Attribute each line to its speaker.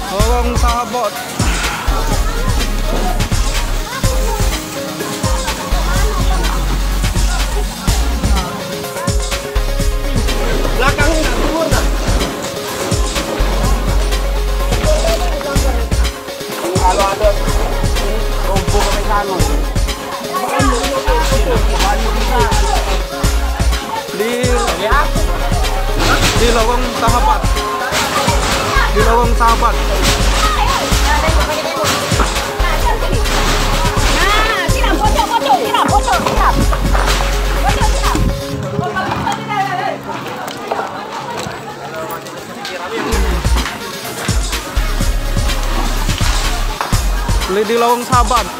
Speaker 1: Tolong sahabat.
Speaker 2: Belakangnya nggak turun lah. Kalau ada roboh ke sana.
Speaker 1: Di lorong sahabat. Di lorong sahabat.
Speaker 3: Nah, siram, pocong, siram.
Speaker 1: Beli di lorong sahabat.